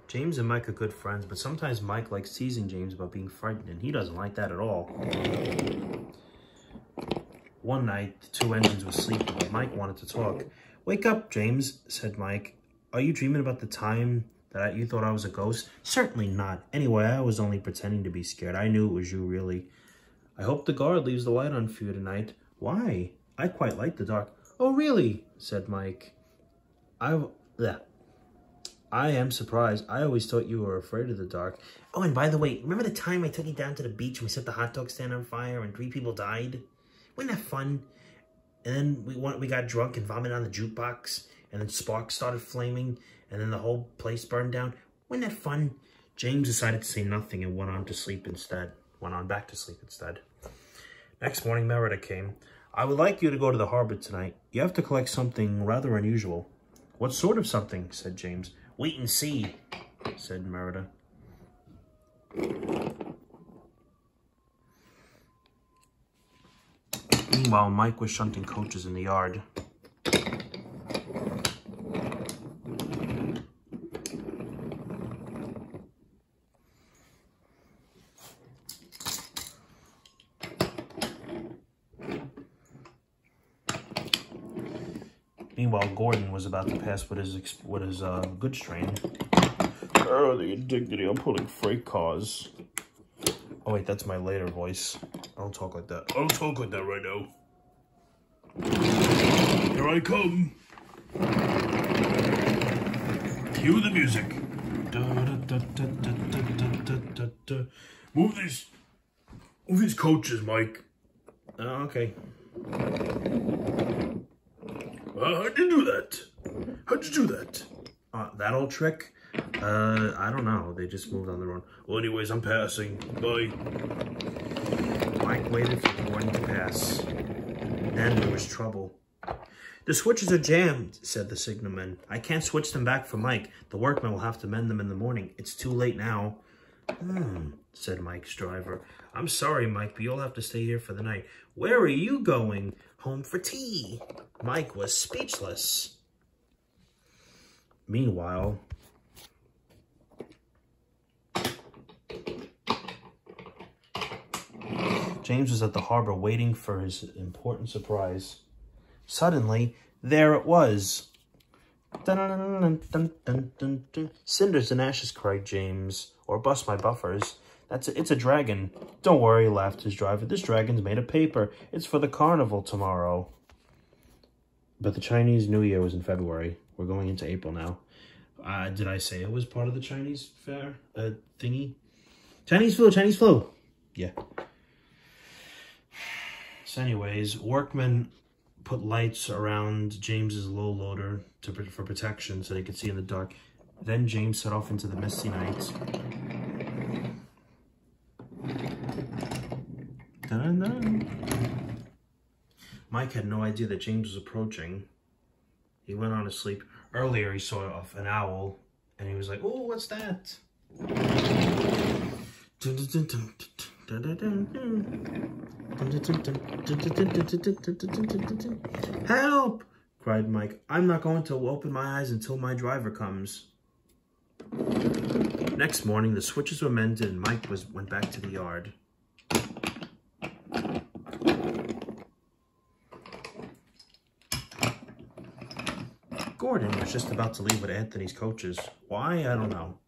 James and Mike are good friends, but sometimes Mike likes teasing James about being frightened, and he doesn't like that at all. One night, the two engines were sleeping, but Mike wanted to talk. "Wake up, James," said Mike. "Are you dreaming about the time that you thought I was a ghost?" "Certainly not. Anyway, I was only pretending to be scared. I knew it was you, really." "I hope the guard leaves the light on for you tonight." "Why? I quite like the dark." "Oh, really?" said Mike. I am surprised. I always thought you were afraid of the dark." "Oh, and by the way, remember the time I took you down to the beach and we set the hot dog stand on fire and 3 people died? Wasn't that fun? And then we got drunk and vomited on the jukebox, and then sparks started flaming, and then the whole place burned down. Wasn't that fun?" James decided to say nothing and went on back to sleep instead. Next morning, Merida came. "I would like you to go to the harbor tonight. You have to collect something rather unusual." "What sort of something?" said James. "Wait and see," said Merida. Meanwhile, Mike was shunting coaches in the yard. Meanwhile, Gordon was about to pass with his goods train. "Oh, the indignity of pulling freight cars." Oh wait, that's my later voice. I don't talk like that. I don't talk like that right now. "Here I come. Cue the music. Move these coaches, Mike." Okay. "How'd you do that? How'd you do that?" That old trick? I don't know. They just moved on their own. "Well, anyways, I'm passing. Bye." Mike waited for Gordon to pass. Then there was trouble. "The switches are jammed," said the signalman. "I can't switch them back for Mike. The workmen will have to mend them in the morning. It's too late now." Said Mike's driver. "I'm sorry, Mike, but you'll have to stay here for the night." "Where are you going?" "Home for tea." Mike was speechless. Meanwhile, James was at the harbor waiting for his important surprise. Suddenly, there it was. Dun, dun, dun, dun, dun, dun. "Cinders and ashes," cried James. "Or bust my buffers. It's a dragon." "Don't worry," laughed his driver. "This dragon's made of paper. It's for the carnival tomorrow." But the Chinese New Year was in February. We're going into April now. Did I say it was part of the Chinese fair thingy? Chinese flu. Yeah. So anyways, workmen put lights around James's low loader for protection so they could see in the dark. Then James set off into the misty night. Dun, dun. Mike had no idea that James was approaching. He went on to sleep. Earlier, he saw an owl, and he was like, "Oh, what's that?" "Help!" cried Mike. "I'm not going to open my eyes until my driver comes." Next morning, the switches were mended, and Mike went back to the yard. Gordon was just about to leave with Anthony's coaches. Why? I don't know.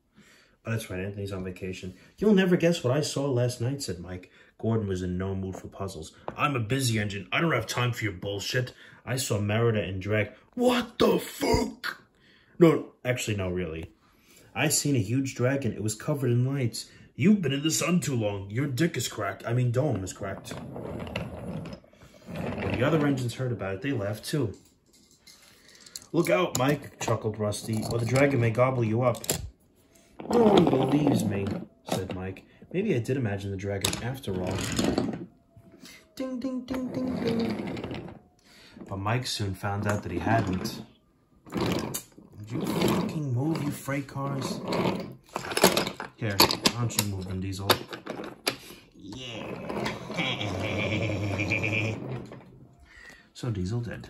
Oh, that's right, Anthony's on vacation. "You'll never guess what I saw last night," said Mike. Gordon was in no mood for puzzles. "I'm a busy engine. I don't have time for your bullshit. I saw Merida and Drag." "What the fuck?" No, actually, no, really. "I seen a huge dragon. It was covered in lights." "You've been in the sun too long. Your dick is cracked. I mean, dome is cracked." When the other engines heard about it, they laughed too. "Look out, Mike," chuckled Rusty, "or the dragon may gobble you up." "No one believes me," said Mike. Maybe I did imagine the dragon after all. Ding, ding, ding, ding, ding. But Mike soon found out that he hadn't. "Would you fucking move, you freight cars?" "Here, why don't you move them, Diesel?" "Yeah." So Diesel did.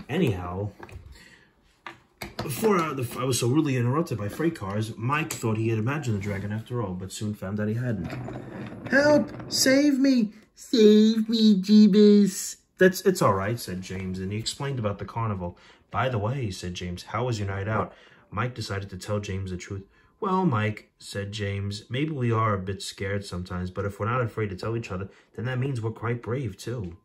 Anyhow, before I was so rudely interrupted by freight cars, Mike thought he had imagined the dragon after all, but soon found that he hadn't. Help! Save me! Save me, Jeebus! It's all right, said James, and he explained about the carnival. By the way, said James, how was your night out? Mike decided to tell James the truth. Well, Mike, said James, maybe we are a bit scared sometimes, but if we're not afraid to tell each other, then that means we're quite brave, too.